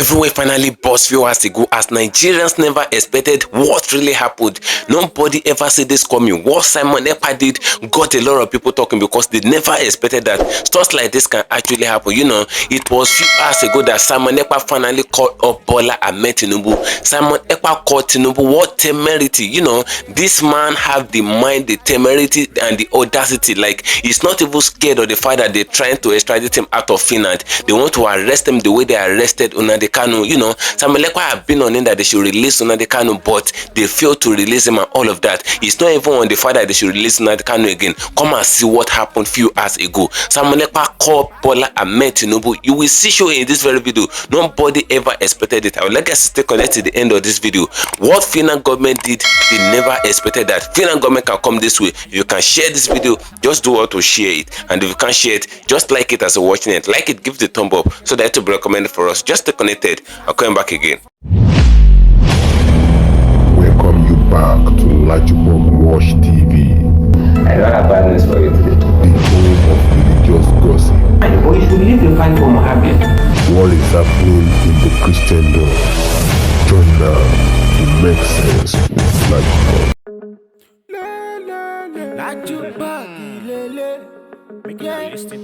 Everywhere finally burst few hours ago as Nigerians never expected what really happened. Nobody ever said this coming. What Simon Ekpa did got a lot of people talking because they never expected that stuff like this can actually happen. You know, it was few hours ago that Simon Ekpa finally called up Bola Ahmed Tinubu. Simon Ekpa called Tinubu, what temerity. You know, this man have the mind, the temerity and the audacity. Like, he's not even scared of the fact that they're trying to extradite him out of Finland. They want to arrest him the way they arrested KANU. You know, Simon Ekpa have been on him that they should release KANU, but they failed to release him and all of that. It's not even on the fact that they should release KANU again. Come and see what happened few hours ago. Simon Ekpa called Bola Ahmed Tinubu. You will see show in this very video. Nobody ever expected it. I would like us to stay connected to the end of this video. What Finland government did, they never expected that. Finland government can come this way. If you can share this video, just do what to share it. And if you can't share it, just like it as you're watching it. Like it, give the thumb up so that it will be recommended for us. Just stay connected. I'll come back again. Welcome you back to LAJUPOG Watch TV. I don't have bad news for you today. The home of religious gossip. But you should leave the fight for Mohammed. What is happening in the Christendom? Join now to make sense with LAJUPOG.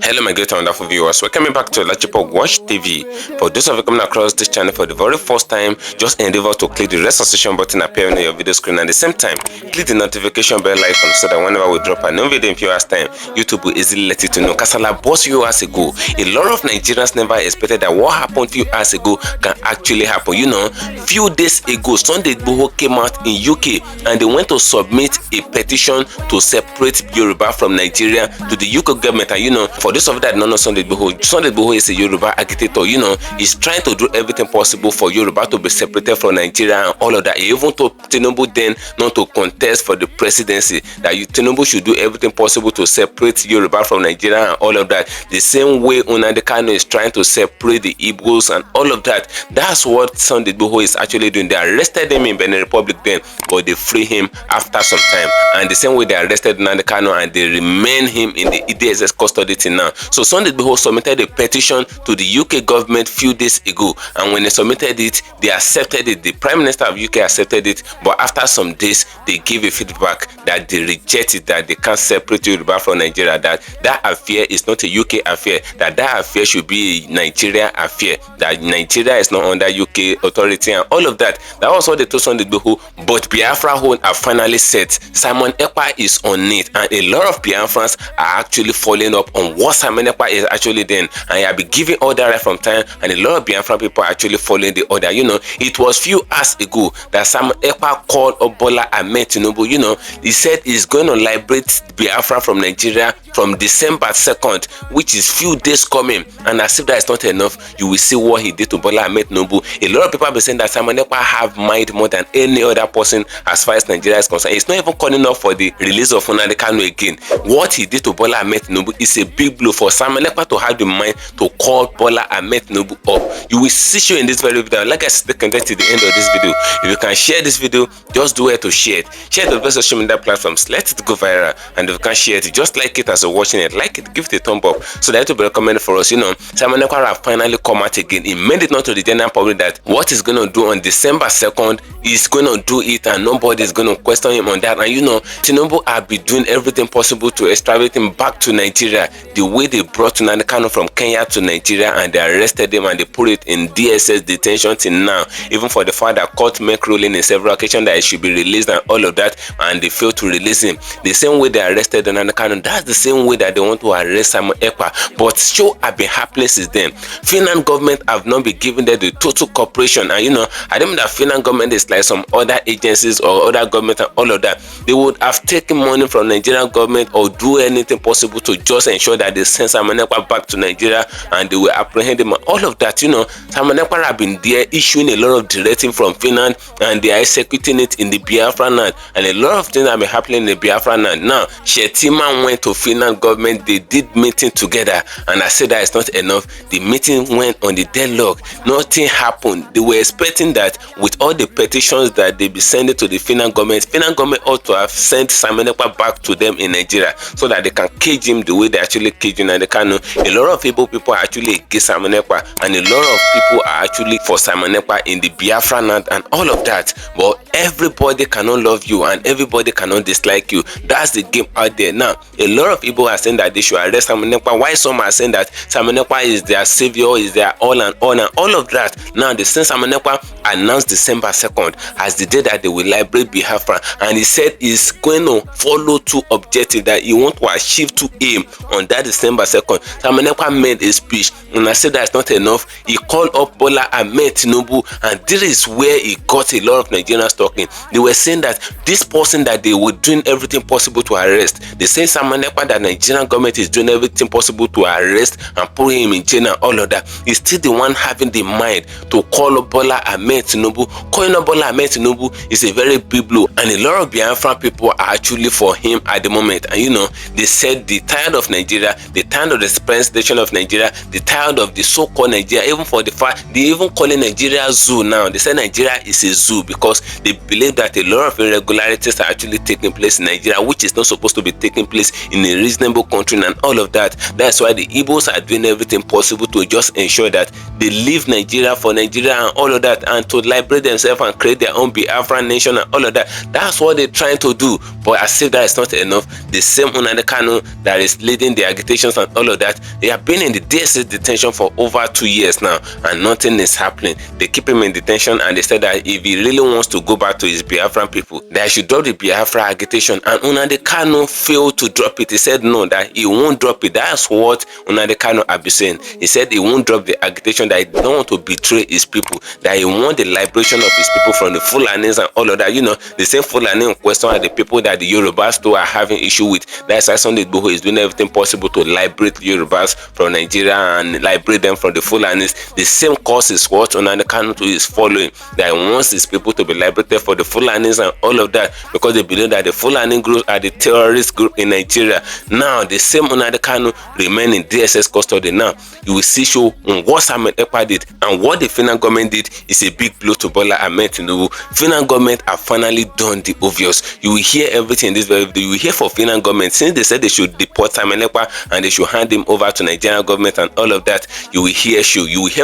Hello my great and wonderful viewers, welcome back to LAJUPOG Watch TV. For those of you coming across this channel for the very first time, just endeavor to click the red subscription button appearing on your video screen, and at the same time click the notification bell icon so that whenever we drop a new video in few hours time, YouTube will easily let you to know. Kasala boss few hours ago, a lot of Nigerians never expected that what happened few hours ago can actually happen. You know, few days ago Sunday Igboho came out in UK and they went to submit a petition to separate Yoruba from Nigeria to the UK government. And you know, for those of you that don't know Sunday Igboho is a Yoruba agitator. You know, he's trying to do everything possible for Yoruba to be separated from Nigeria and all of that. He even told Tinubu then not to contest for the presidency, that Tinubu should do everything possible to separate Yoruba from Nigeria and all of that. The same way KANU is trying to separate the Igbos and all of that. That's what Sunday Igboho is actually doing. They arrested him in Benin Republic then, but they free him after some time. And the same way they arrested KANU and they remain him in the EDSS custody till now. So Sunday Igboho submitted a petition to the UK government few days ago, and when they submitted it, they accepted it. The Prime Minister of UK accepted it, but after some days they gave a feedback that they rejected, that they can't separate Yoruba from Nigeria, that affair is not a UK affair, that affair should be a Nigeria affair, that Nigeria is not under UK authority and all of that. That was what they told Sunday Igboho, but Biafra Home have finally said Simon Ekpa is on it, and a lot of Biafrans are actually following up on what Simon Ekpa is actually doing, and he have been giving order right from time, and a lot of Biafran people are actually following the order. You know, it was few hours ago that Simon Ekpa called Bola Ahmed Tinubu. You know, he said he's going to liberate Biafra from Nigeria from December 2nd, which is few days coming. And as if that is not enough, you will see what he did to Bola Ahmed Tinubu. A lot of people have been saying that Simon Ekpa have mind more than any other person as far as Nigeria is concerned. It's not even calling up for the release of KANU again. What he did to Bola Ahmed Tinubu is a big blow for Simon Ekpa to have the mind to call Bola Ahmed Tinubu up. You will see show in this very video. Like I said, connect to the end of this video. If you can share this video, just do it to share it. Share it to the best social media platforms. Let it go viral. And if you can share it, just like it as you're watching it. Like it, give it a thumb up so that it will be recommended for us. You know, Simon Ekpa have finally come out again. He made it not to the general public that what he's going to do on December 2nd, he's going to do it and nobody is going to question him on that. And you know, Tinubu have been doing everything possible to extradite him back to Nigeria, the way they brought KANU from Kenya to Nigeria and they arrested him and they put it in DSS detention till now, even for the fact that court make ruling in several occasions that he should be released and all of that, and they failed to release him. The same way they arrested KANU, that's the same way that they want to arrest Simon Ekpa. But show have been happening since then. Finland government have not been giving them the total cooperation, and you know, I don't mean that Finland government is like some other agencies or other government and all of that. They would have taken money from Nigerian government or do anything possible to just ensure that they send Simon Ekpa back to Nigeria and they will apprehend him and all of that. You know, Simon Ekpa have been there issuing a lot of directive from Finland and they are executing it in the Biafra land, and a lot of things have been happening in the Biafra land. Now, Sc.Atter went to Finland government, they did meeting together, and I said that it's not enough. The meeting went on the deadlock. Nothing happened. They were expecting that with all the petitions that they be sending to the Finland government ought to have sent Simon Ekpa back to them in Nigeria so that they can cage regime, the way they actually killed Nnamdi Kanu, a lot of people are actually against Simon Ekpa, and a lot of people are actually for Simon Ekpa in the Biafra land and all of that. But everybody cannot love you and everybody cannot dislike you. That's the game out there. Now, a lot of people are saying that they should arrest Simon Ekpa. Why some are saying that Simon Ekpa is their savior, is their all and all of that. Now, the since Simon Ekpa announced December 2nd as the day that they will liberate Biafra, and he said he's going to follow two objectives that he wants to achieve to aim on that December 2nd. Simon Ekpa made a speech, and I said that's not enough. He called up Bola Ahmed Tinubu, and this is where he got a lot of Nigerians talking. They were saying that this person that they were doing everything possible to arrest, they say Simon Ekpa that Nigerian government is doing everything possible to arrest and put him in jail and all of that. He's still the one having the mind to call up Bola Ahmed Tinubu. Calling up Bola Ahmed Tinubu is a very big blow, and a lot of Biafran people are actually for him at the moment. And you know, they said they tired of Nigeria, they tired of the presentation of Nigeria, they tired of the so-called Nigeria, even for the fact they even calling Nigeria zoo now. They say Nigeria is a zoo because they believe that a lot of irregularities are actually taking place in Nigeria, which is not supposed to be taking place in a reasonable country and all of that. That's why the Igbos are doing everything possible to just ensure that they leave Nigeria for Nigeria and all of that, and to liberate themselves and create their own Biafran nation and all of that. That's what they're trying to do. But I say that is not enough. The same Nnamdi Kanu that is leading the agitations and all of that, they have been in the DSS detention for over 2 years now, and nothing is happening. They keep him in detention, and they said that if he really wants to go back to his Biafran people, that he should drop the Biafra agitation. And Nnamdi Kanu failed to drop it. He said no, that he won't drop it. That's what Nnamdi Kanu have been saying. He said he won't drop the agitation, that he don't want to betray his people, that he wants the liberation of his people from the Fulanis and all of that. You know, the same Fulani in question are the people that the Yorubas too are having issue with. That's why Sunday Igboho is doing everything possible to liberate Yorubas from Nigeria and liberate them from the Fulanis. The same cause is what Nnamdi Kanu is following, that he wants his people to be liberated for the Fulanis and all of that, because they believe that the Fulani group are the terrorist group in Nigeria. Now, the same Nnamdi Kanu remain in DSS custody. Now, you will see show on what Simon Ekpa did, and what the Finland government did is a big blow to Bola Ahmed Tinubu. Finland government have finally done the obvious. You will hear everything in this very video. You will hear for Finland government, since they said they should deport Simon Ekpa and they should hand him over to Nigerian government and all of that. You will hear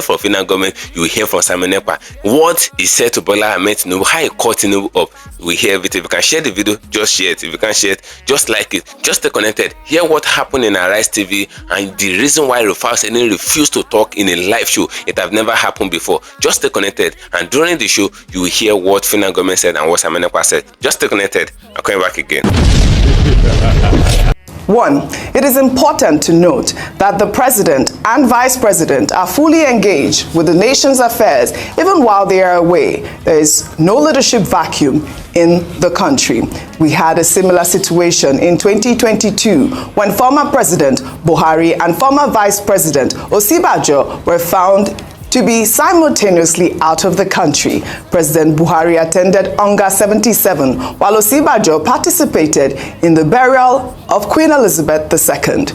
from Finland government, you will hear from Simon Ekpa what he said to Bola Ahmed Tinubu, how he caught Tinubu up. We hear everything. If you can share the video, just share it. If you can't share it, just like it. Just stay connected. Hear what happened in Arise TV and the reason why RUFAI refused to talk in a live show. It have never happened before. Just stay connected, and during the show you will hear what Finland government said and what Simon Ekpa said. Just stay connected. I'm coming back again. 1. It is important to note that the President and Vice President are fully engaged with the nation's affairs even while they are away. There is no leadership vacuum in the country. We had a similar situation in 2022 when former President Buhari and former Vice President Osinbajo were found to be simultaneously out of the country. President Buhari attended Onga 77, while Osinbajo participated in the burial of Queen Elizabeth II.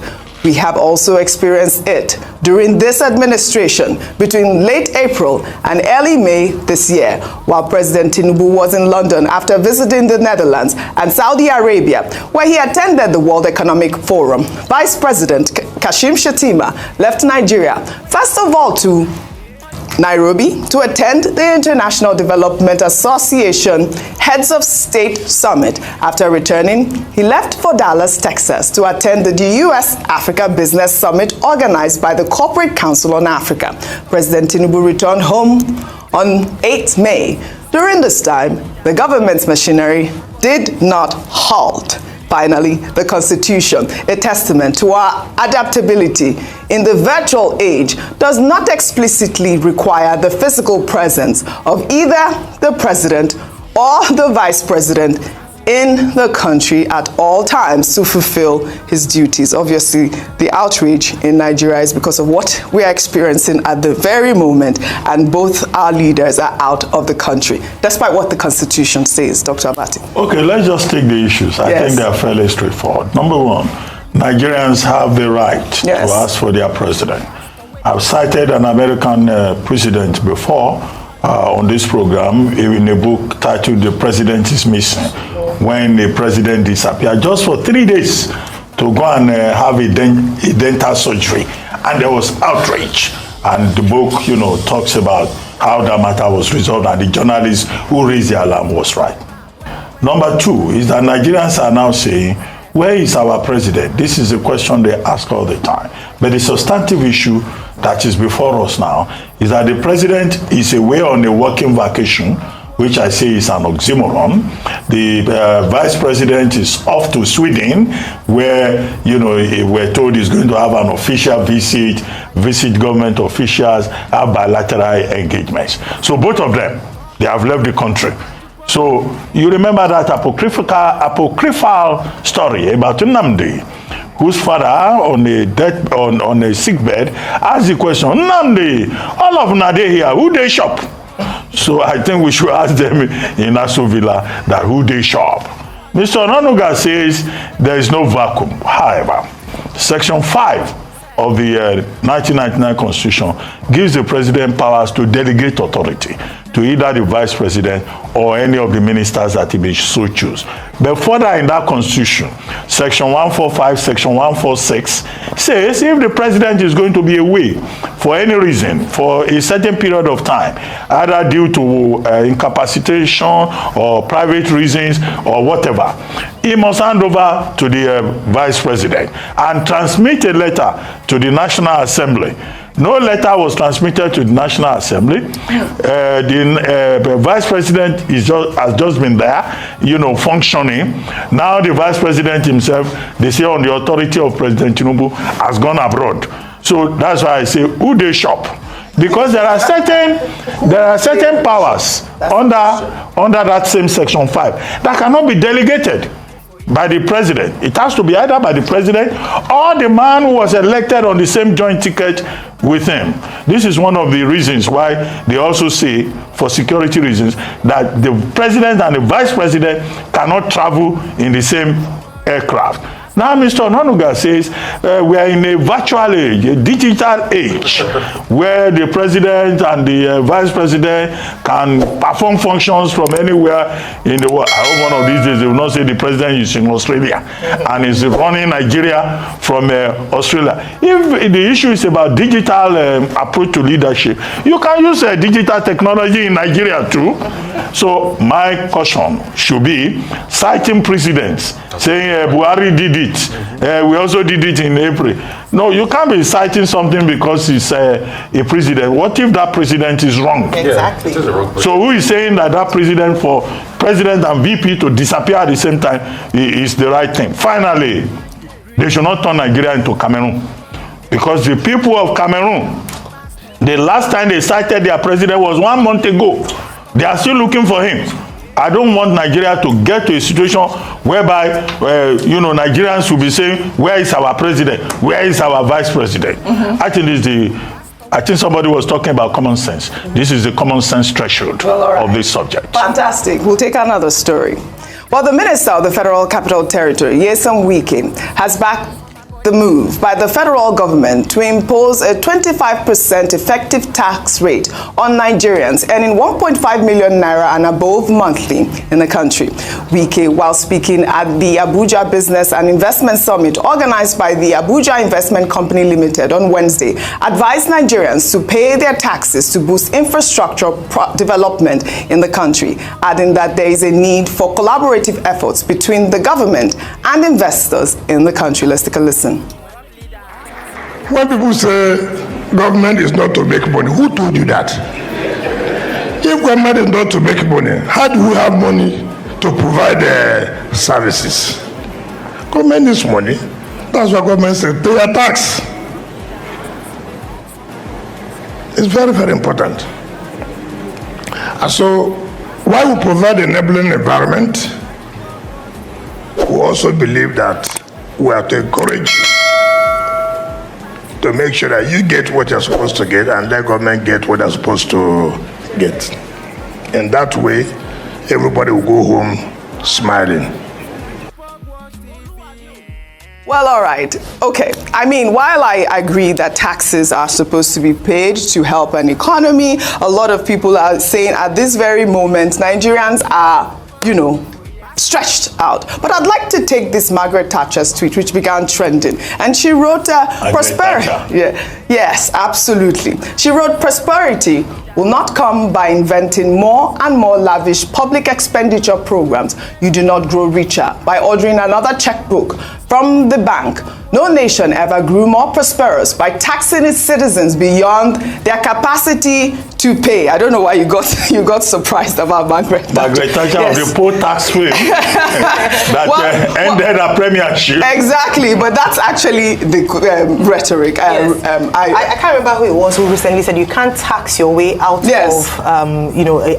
We have also experienced it during this administration between late April and early May this year, while President Tinubu was in London after visiting the Netherlands and Saudi Arabia, where he attended the World Economic Forum. Vice President Kashim Shettima left Nigeria, first of all to Nairobi to attend the International Development Association Heads of State Summit. After returning, he left for Dallas, Texas to attend the US-Africa Business Summit organized by the Corporate Council on Africa. President Tinubu returned home on 8th May. During this time, the government's machinery did not halt. Finally, the Constitution, a testament to our adaptability in the virtual age, does not explicitly require the physical presence of either the President or the Vice President in the country at all times to fulfill his duties. Obviously, the outrage in Nigeria is because of what we are experiencing at the very moment, and both our leaders are out of the country, despite what the Constitution says. Dr. Abati. Okay, let's just take the issues. I think they are fairly straightforward. Number one, Nigerians have the right to ask for their president. I've cited an American president before on this program in a book titled "The President is Missing," when the president disappeared just for 3 days to go and have a dental surgery, and there was outrage. And the book, you know, talks about how that matter was resolved, and the journalist who raised the alarm was right. Number two is that Nigerians are now saying, where is our president? This is a question they ask all the time. But the substantive issue that is before us now is that the president is away on a working vacation, which I say is an oxymoron. The vice president is off to Sweden, where, you know, we're told he's going to have an official visit government officials, have bilateral engagements. So both of them, they have left the country. So you remember that apocryphal story about NNAMDI, whose father on a sick bed asked the question, NNAMDI, all of them here, who they shop? So I think we should ask them in Aso Villa that who they shop. Mr. Onanuga says there is no vacuum. However, Section 5 of the 1999 Constitution gives the president powers to delegate authority to either the vice president or any of the ministers that he may so choose. But further in that Constitution, Section 145, Section 146 says if the president is going to be away for any reason, for a certain period of time, either due to incapacitation or private reasons or whatever, he must hand over to the vice president and transmit a letter to the National Assembly. No letter was transmitted to the National Assembly. The vice president has just been there, you know, functioning. Now the vice president himself, they say on the authority of President Tinubu, has gone abroad. So that's why I say, who they shop? Because there are certain powers under that same Section 5 that cannot be delegated by the president. It has to be either by the president or the man who was elected on the same joint ticket with him. This is one of the reasons why they also say, for security reasons, that the president and the vice president cannot travel in the same aircraft. Now, Mr. Onanuga says we are in a virtual age, a digital age, where the president and the vice president can perform functions from anywhere in the world. I hope one of these days they will not say the president is in Australia and is running Nigeria from Australia. If the issue is about digital approach to leadership, you can use digital technology in Nigeria too. So my caution should be citing precedents, saying Buhari did it. We also did it in April. No, you can't be citing something because it's a president. What if that president is wrong? Exactly. Yeah. So who is saying that president for president and VP to disappear at the same time is the right thing? Finally, they should not turn Nigeria into Cameroon. Because the people of Cameroon, the last time they cited their president was 1 month ago. They are still looking for him. I don't want Nigeria to get to a situation whereby, you know, Nigerians will be saying, where is our president? Where is our vice president? I think somebody was talking about common sense. This is the common sense threshold of this subject. Fantastic. We'll take another story. Well, the Minister of the Federal Capital Territory, Nyesom Wike, has backed the move by the federal government to impose a 25% effective tax rate on Nigerians earning 1.5 million naira and above monthly in the country. Wike, while speaking at the Abuja Business and Investment Summit organized by the Abuja Investment Company Limited on Wednesday, advised Nigerians to pay their taxes to boost infrastructure development in the country, adding that there is a need for collaborative efforts between the government and investors in the country. Let's take a listen. When people say government is not to make money, who told you that? If government is not to make money, how do we have money to provide services? Government needs money. That's why government says pay a tax. It's very, very important. And so, while we provide an enabling environment, we also believe that we have to encourage you to make sure that you get what you're supposed to get and let government get what they're supposed to get. And that way, everybody will go home smiling. Well, all right. Okay. I mean, while I agree that taxes are supposed to be paid to help an economy, a lot of people are saying at this very moment, Nigerians are, you know, stretched out. But I'd like to take this Margaret Thatcher's tweet, which began trending, and she wrote, prosperity. Yes, absolutely. She wrote, prosperity will not come by inventing more and more lavish public expenditure programs. You do not grow richer by ordering another checkbook from the bank. No nation ever grew more prosperous by taxing its citizens beyond their capacity to pay. I don't know why you got surprised about Margaret Thatcher. Margaret Thatcher of the poor tax free that ended her premiership. Exactly, but that's actually the rhetoric. I can't remember who it was who recently said you can't tax your way out of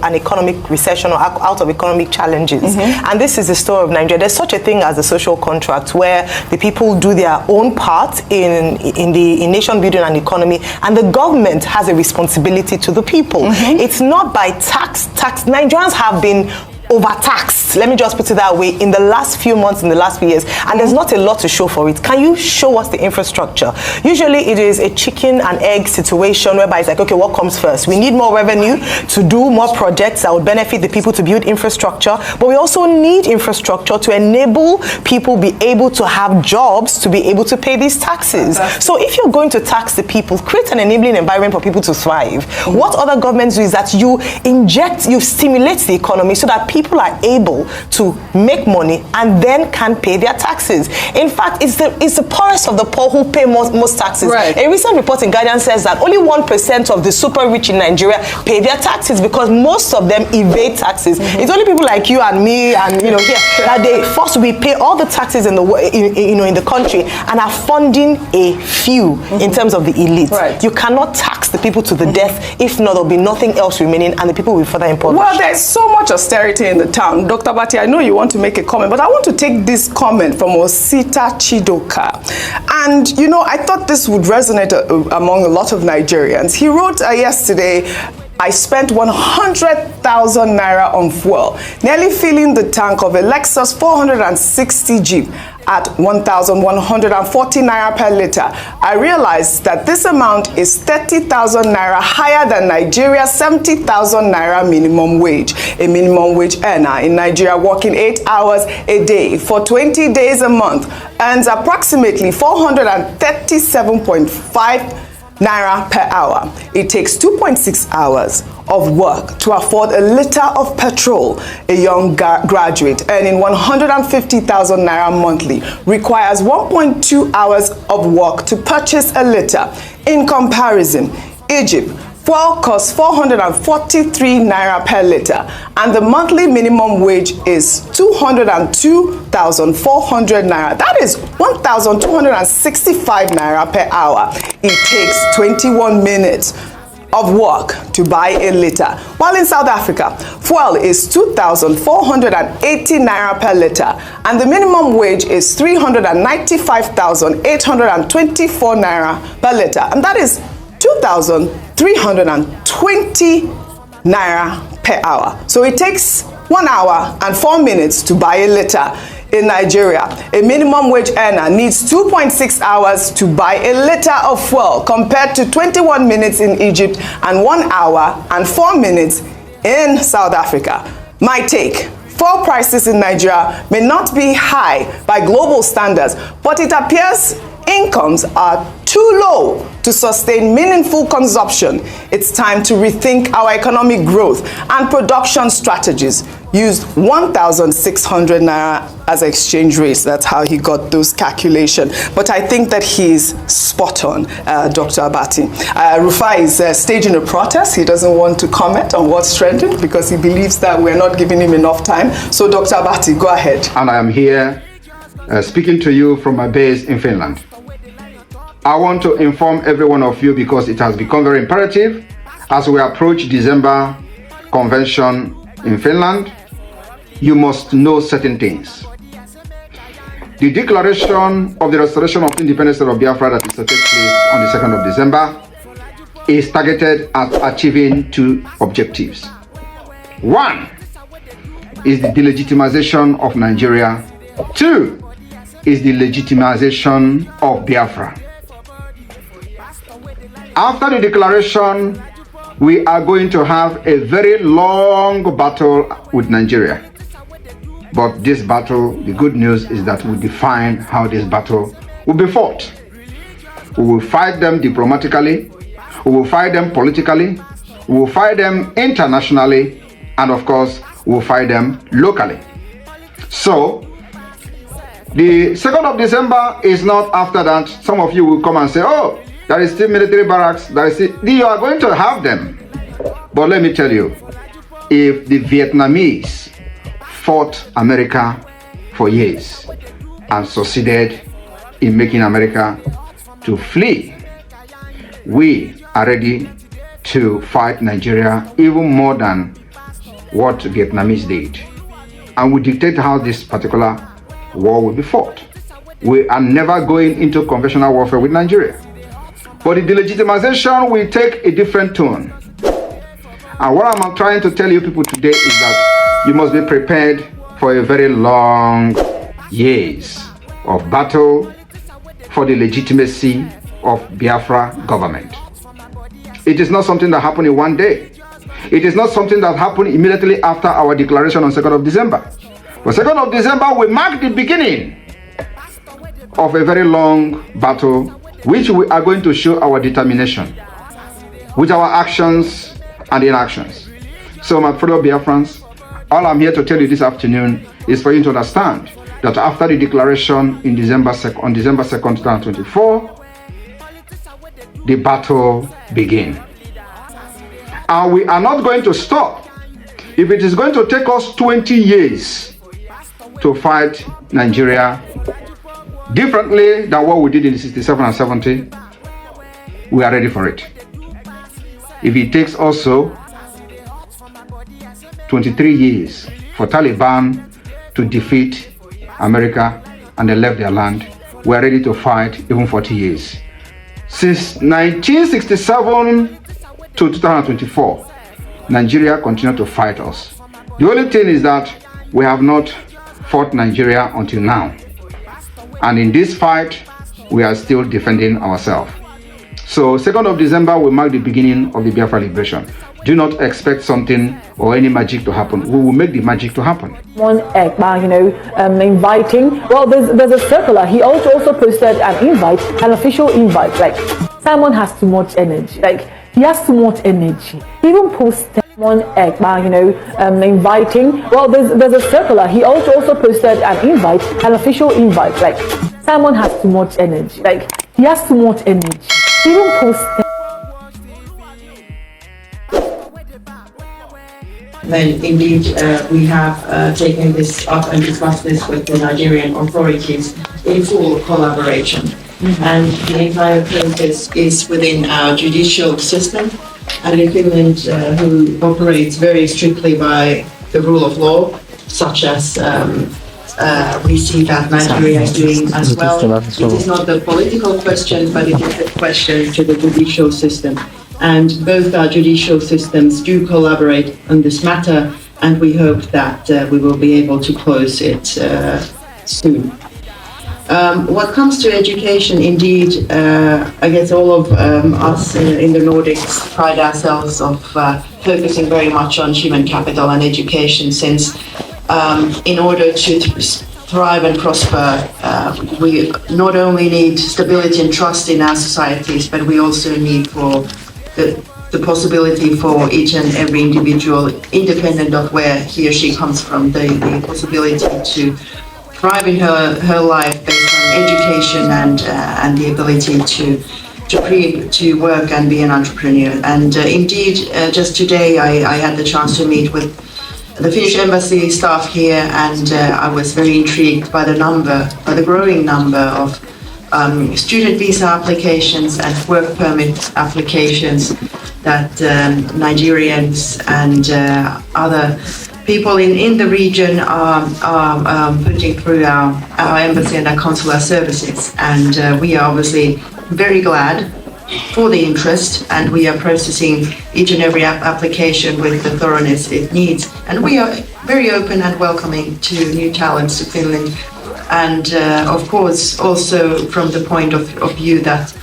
an economic recession or out of economic challenges. And this is the story of Nigeria. There's such a thing as a social contract where the people do their own part in nation building and economy, and the government has a responsibility to the people. It's not by tax. Nigerians have been overtaxed, let me just put it that way, in the last few months, in the last few years, and there's not a lot to show for it. Can you show us the infrastructure? Usually it is a chicken and egg situation whereby it's like, okay, what comes first? We need more revenue to do more projects that would benefit the people to build infrastructure, but we also need infrastructure to enable people be able to have jobs to be able to pay these taxes. So if you're going to tax the people, create an enabling environment for people to thrive. What other governments do is that you stimulate the economy so that people are able to make money and then can pay their taxes. In fact, it's the poorest of the poor who pay most taxes. Right. A recent report in Guardian says that only 1% of the super rich in Nigeria pay their taxes because most of them evade taxes. It's only people like you and me and here that we pay all the taxes in the country and are funding a few in terms of the elite. Right. You cannot tax the people to the death. If not, there'll be nothing else remaining and the people will further impoverish. Well, there's so much austerity in the town. Dr. Bati, I know you want to make a comment, but I want to take this comment from Osita Chidoka. And, I thought this would resonate among a lot of Nigerians. He wrote yesterday, I spent 100,000 naira on fuel, nearly filling the tank of a Lexus 460 Jeep at 1,140 naira per liter. I realized that this amount is 30,000 naira higher than Nigeria's 70,000 naira minimum wage. A minimum wage earner in Nigeria working 8 hours a day for 20 days a month earns approximately 437.5 naira per hour. It takes 2.6 hours of work to afford a liter of petrol. A young graduate earning 150,000 naira monthly requires 1.2 hours of work to purchase a liter. In comparison, Egypt, fuel costs 443 naira per liter, and the monthly minimum wage is 202,400 naira. That is 1,265 naira per hour. It takes 21 minutes of work to buy a liter. While in South Africa, fuel is 2,480 naira per liter, and the minimum wage is 395,824 naira per liter, and that is 2,320 naira per hour. So it takes 1 hour and 4 minutes to buy a liter. In Nigeria, a minimum wage earner needs 2.6 hours to buy a liter of fuel, compared to 21 minutes in Egypt and 1 hour and 4 minutes in South Africa. My take: fuel prices in Nigeria may not be high by global standards, but it appears incomes are too low to sustain meaningful consumption. It's time to rethink our economic growth and production strategies. Used 1,600 naira as exchange rates. That's how he got those calculations. But I think that he's spot on, Dr. Abati. RUFAI is staging a protest. He doesn't want to comment on what's trending because he believes that we're not giving him enough time. So, Dr. Abati, go ahead. And I am here speaking to you from my base in Finland. I want to inform every one of you because it has become very imperative as we approach December convention in Finland. You must know certain things. The declaration of the restoration of independence of Biafra that is to take place on the 2nd of December is targeted at achieving two objectives. One is the delegitimization of Nigeria. Two is the legitimization of Biafra. After the declaration, we are going to have a very long battle with Nigeria. But this battle, the good news is that we define how this battle will be fought. We will fight them diplomatically, we will fight them politically, we will fight them internationally, and of course, we will fight them locally. So, the 2nd of December is not after that. Some of you will come and say, oh, there is still military barracks, you are going to have them. But let me tell you, if the Vietnamese fought America for years and succeeded in making America to flee, we are ready to fight Nigeria even more than what Vietnamese did. And we dictate how this particular war will be fought. We are never going into conventional warfare with Nigeria. But the delegitimization will take a different tone. And what I'm trying to tell you people today is that you must be prepared for a very long years of battle for the legitimacy of Biafra government. It is not something that happened in one day. It is not something that happened immediately after our declaration on 2nd of December. But 2nd of December will mark the beginning of a very long battle, which we are going to show our determination with our actions and inactions. So my fellow Biafrans, all I'm here to tell you this afternoon is for you to understand that after the declaration in on December 2nd, 2024, the battle begins. And we are not going to stop. If it is going to take us 20 years to fight Nigeria differently than what we did in 67 and 70, we are ready for it. If it takes also 23 years for Taliban to defeat America and they left their land, we are ready to fight even 40 years. Since 1967 to 2024, Nigeria continued to fight us. The only thing is that we have not fought Nigeria until now. And in this fight, we are still defending ourselves. So 2nd of December will mark the beginning of the Biafra liberation. Do not expect something or any magic to happen. We will make the magic to happen. Simon Ekpa, inviting. Well, there's a circular. He also posted an invite, an official invite. Like, Simon has too much energy. Like, he has too much energy. He even posted Simon Ekpa, inviting. Well, there's a circular. He also posted an invite, an official invite. Like, Simon has too much energy. Like, he has too much energy. He even posted. Then indeed we have taken this up and discussed this with the Nigerian authorities in full collaboration. And the entire process is within our judicial system, and in Finland who operates very strictly by the rule of law, such as we see that Nigeria is doing as well. It is not the political question, but it is a question to the judicial system. And both our judicial systems do collaborate on this matter, and we hope that we will be able to close it soon. What comes to education, indeed, I guess all of us in the Nordics pride ourselves of focusing very much on human capital and education, since in order to thrive and prosper, we not only need stability and trust in our societies, but we also need for the possibility for each and every individual, independent of where he or she comes from, the possibility to thrive in her life based on education and the ability to work and be an entrepreneur. And indeed, just today I had the chance to meet with the Finnish embassy staff here, and I was very intrigued by the growing number of student visa applications and work permit applications that Nigerians and other people in the region are putting through our embassy and our consular services. And we are obviously very glad for the interest, and we are processing each and every application with the thoroughness it needs. And we are very open and welcoming to new talents to Finland. And of course, also from the point of view that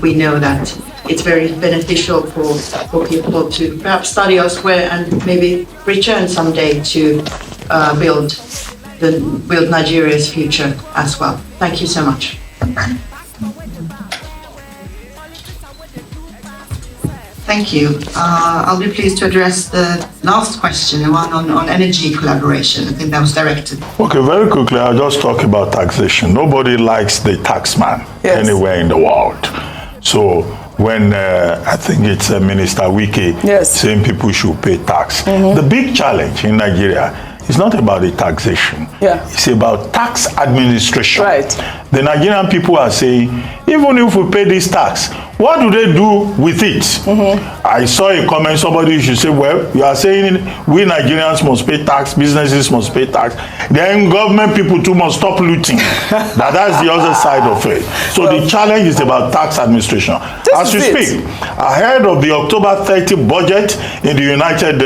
we know that it's very beneficial for people to perhaps study elsewhere and maybe return someday to build build Nigeria's future as well. Thank you so much. Thank you. I'll be pleased to address the last question, the one on energy collaboration. I think that was directed. Okay, very quickly, I'll just talk about taxation. Nobody likes the taxman anywhere in the world. So when I think it's Minister Wike saying people should pay tax. The big challenge in Nigeria is not about the taxation. It's about tax administration. The Nigerian people are saying, even if we pay this tax, what do they do with it? I saw a comment, somebody should say, well, you are saying we Nigerians must pay tax, businesses must pay tax, then government people too must stop looting. That's the other side of it. So the challenge is about tax administration. As we speak, ahead of the October 30 budget in the United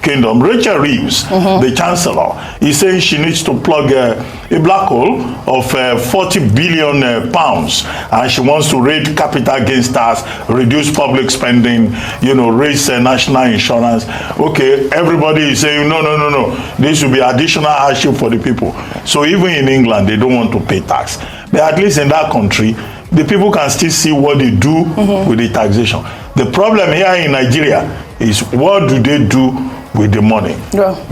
Kingdom, Rachel Reeves, the Chancellor, is saying she needs to plug a black hole of 40 billion pounds, and she wants to raise capital against us, reduce public spending, raise national insurance. Okay, everybody is saying no. This will be additional hardship for the people. So even in England, they don't want to pay tax. But at least in that country, the people can still see what they do with the taxation. The problem here in Nigeria is, what do they do with the money?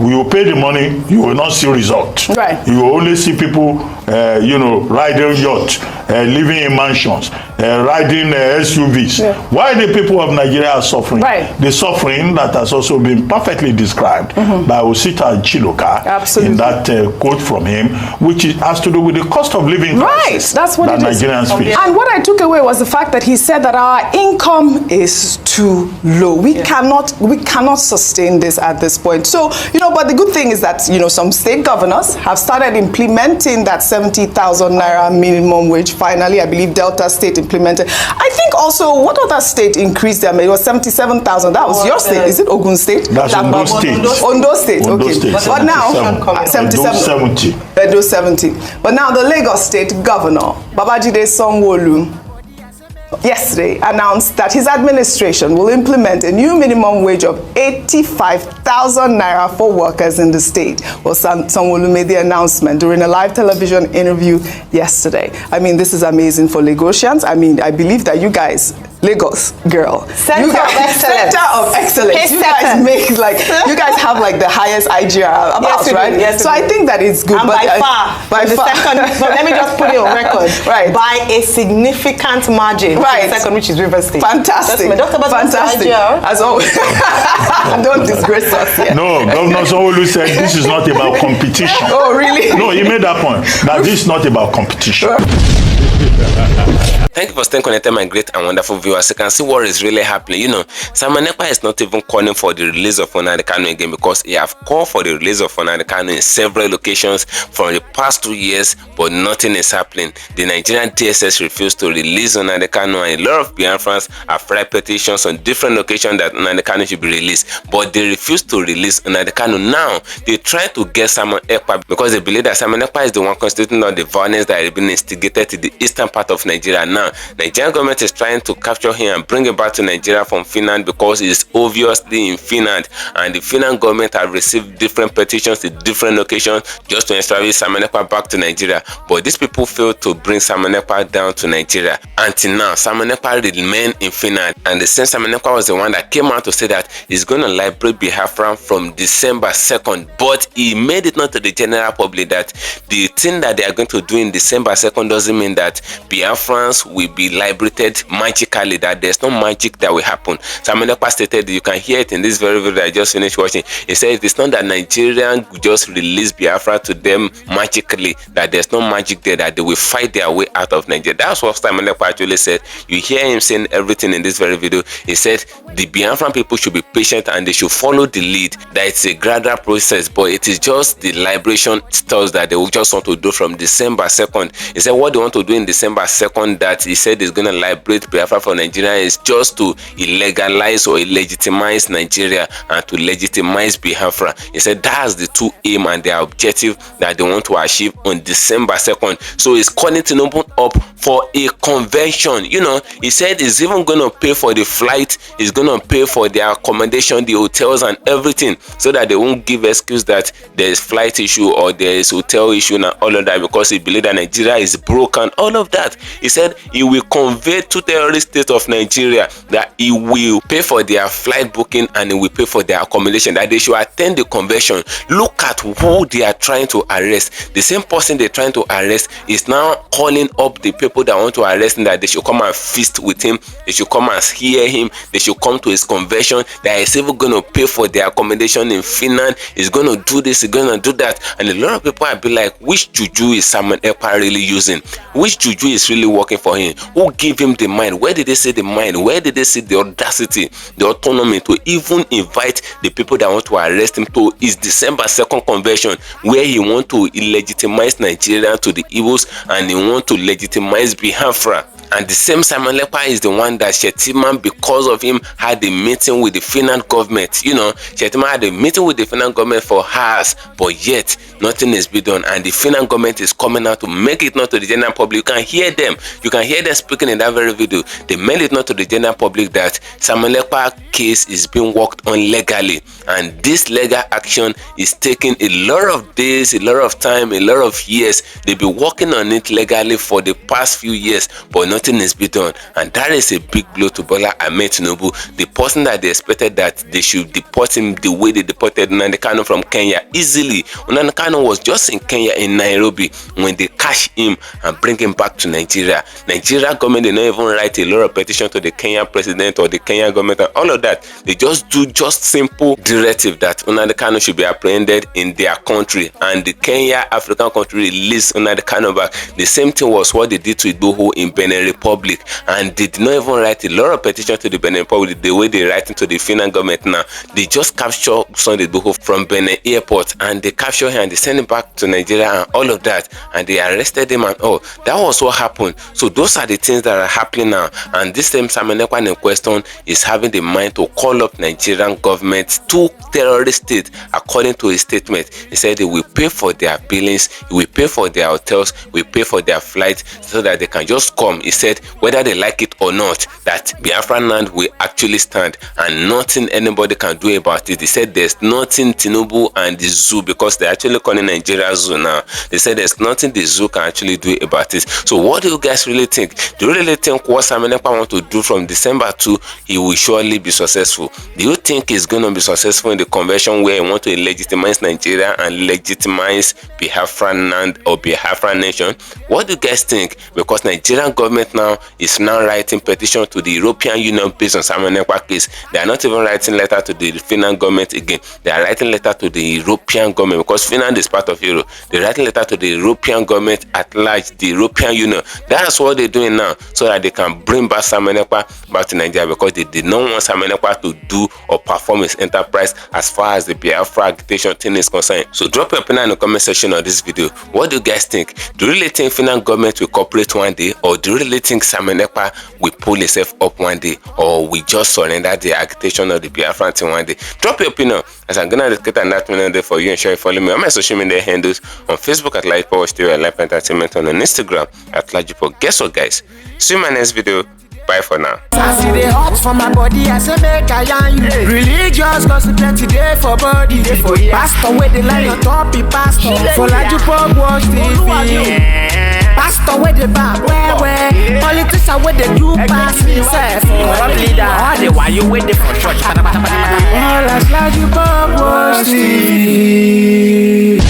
We will pay the money, you will not see results. You will only see people, riding yachts, living in mansions, riding SUVs. Why the people of Nigeria are suffering? The suffering that has also been perfectly described by Osita Chiloka in that quote from him, which has to do with the cost of living crisis that's what that Nigerians face. And what I took away was the fact that he said that our income is too low. We cannot sustain this at this point. So, but the good thing is that, some state governors have started implementing that 70,000 naira minimum wage. Finally, I believe Delta State implemented. I think also, what other state increased them? It was 77,000. That was your state. Is it Ogun State? That's Ondo State. Ondo State, okay. State, but now, 77. Edo 70. But now the Lagos State Governor, Babajide Sanwo-Olu, yesterday announced that his administration will implement a new minimum wage of 85,000 naira for workers in the state. Well, Sanwo-Olu made the announcement during a live television interview yesterday. I mean, this is amazing for Lagosians. I mean, I believe that you guys, Lagos girl, Center of excellence. You guys you guys have the highest IGR about, right? Yes, so I think that it's good. And but by the second, but let me just put it on record. By a significant margin. The second, which is River State. Fantastic. Fantastic. As always. Don't disgrace us here. No, Governor Sanwo-Olu said this is not about competition. Oh, really? No, he made that point. That this is not about competition. Thank you for staying connected, my great and wonderful viewers. You can see what is really happening. Simon Ekpa is not even calling for the release of Nnamdi Kanu again, because he have called for the release of Nnamdi Kanu in several locations for the past 2 years, but nothing is happening. The Nigerian DSS refused to release Nnamdi Kanu, and a lot of BIAFRANS have filed petitions on different locations that Nnamdi Kanu should be released, but they refuse to release Nnamdi Kanu. Now they try to get Simon Ekpa because they believe that Simon Ekpa is the one constituting all the violence that has been instigated to the eastern part of Nigeria. Now Nigerian government is trying to capture him and bring him back to Nigeria from Finland, because he is obviously in Finland, and the Finland government have received different petitions to different locations just to extradite Simon Ekpa back to Nigeria. But these people failed to bring Simon Ekpa down to Nigeria. Until now, Simon Ekpa remained in Finland, and the same Simon Ekpa was the one that came out to say that he's going to liberate Biafra from December 2nd, but he made it known to the general public that the thing that they are going to do in December 2nd doesn't mean that Biafrans will be liberated magically, that there's no magic that will happen. Simon Ekpa stated, you can hear it in this very video that I just finished watching. He said it's not that Nigerians just release Biafra to them magically, that there's no magic there, that they will fight their way out of Nigeria. That's what Simon Ekpa actually said. You hear him saying everything in this very video. He said the Biafran people should be patient and they should follow the lead, that it's a gradual process, but it is just the liberation stuff that they will just want to do from December 2nd. He said what they want to do in December 2nd that he said is going to liberate Biafra for Nigeria is just to illegalize or illegitimize Nigeria and to legitimize Biafra. He said that's the two aim and their objective that they want to achieve on December 2nd. So he's calling Tinubu up for a convention. You know, he said he's even going to pay for the flight, he's going to pay for their accommodation, the hotels and everything, so that they won't give excuse that there is flight issue or there is hotel issue and all of that because he believes that Nigeria is broken. All of that. He said he will convey to the terrorist state of Nigeria that he will pay for their flight booking and he will pay for their accommodation, that they should attend the convention. Look at who they are trying to arrest. The same person they're trying to arrest is now calling up the people that want to arrest him that they should come and feast with him, they should come and hear him, they should come to his convention, that he's even going to pay for their accommodation in Finland, he's going to do this, he's going to do that. And a lot of people will be like, which juju is Simon Ekpa really using? Which juju is really working for him? Who gave him the mind? Where did they see the mind? Where did they see the audacity, the autonomy to even invite the people that want to arrest him to his December 2nd convention, where he want to illegitimize Nigeria to the evils and he want to legitimize Biafra? And the same Simon Ekpa is the one that Shettima, because of him, had a meeting with the Finland government. You know, Shettima had a meeting with the Finland government for hours, but yet nothing is being done. And the Finland government is coming out to make it known to the general public. You can hear them. You can hear them speaking in that very video. They made it known to the general public that Simon Ekpa case is being worked on legally. And this legal action is taking a lot of days, a lot of time, a lot of years. They've been working on it legally for the past few years, but nothing is being done. And that is a big blow to Bola Ahmed Tinubu, the person that they expected that they should deport him the way they deported Nnamdi Kanu from Kenya easily. Nnamdi Kanu was just in Kenya, in Nairobi, when they catch him and bring him back to Nigeria. Nigeria government did not even write a lot of petition to the Kenyan president or the Kenyan government and all of that. They just do just simple directive that Nnamdi Kanu should be apprehended in their country, and the Kenya African country released Nnamdi Kanu back. The same thing was what they did to Igboho in Benin Republic, and they did not even write a lot of petition to the Benin Republic the way they write into the Finland government now. They just capture Sunday Igboho from Benin airport and they capture him and they send him back to Nigeria and all of that, and they arrested him and all. That was what happened. So those are the things that are happening now, and this same Simon Ekpa in question is having the mind to call up Nigerian government to terrorist state. According to his statement, he said they will pay for their billings, he will pay for their hotels, we pay for their flights so that they can just come. He said whether they like it or not, that Biafran land will actually stand and nothing anybody can do about it. He said there's nothing Tinubu and the zoo, because they're actually calling Nigeria zoo now, they said there's nothing the zoo can actually do about it. So what do you guys really think? Do you really think what Simon Ekpa want to do from December 2 he will surely be successful? Do you think he's going to be successful in the convention where he want to legitimize Nigeria and legitimize Biafran land or Biafran nation? What do you guys think? Because Nigerian government now is now writing petition to the European Union based on Simon Ekpa case. They are not even writing letter to the Finland government again. They are writing letter to the European government, because Finland is part of Europe. They're writing letter to the European government at large, the European Union. That's what they're doing now, so that they can bring back Simon Ekpa back to Nigeria, because they did not want Simon Ekpa to do or perform his enterprise as far as the Biafra agitation thing is concerned. So drop your opinion in the comment section of this video. What do you guys think? Do you really think Finland government will cooperate one day, or do you really think Simon Ekpa will pull himself up one day, or we just surrender the agitation of the Biafran thing one day? Drop your opinion, as I'm gonna dedicate an announcement there for you, and share it. Follow me on my social media handles on Facebook at LAJUPOG TV and Life Entertainment, on Instagram at LAJUPOG. Guess what, guys? See you in my next video. Bye for now. I see the hot for my body, I say make I yarn you. Religious gossip plenty day for body, day for you. Pastor with the line on top, he pastor for LAJUPOG Watch TV. Pastor with the back, where politician with the do pass himself. Corrupt leader, all the while you with the for church. All as LAJUPOG Watch TV.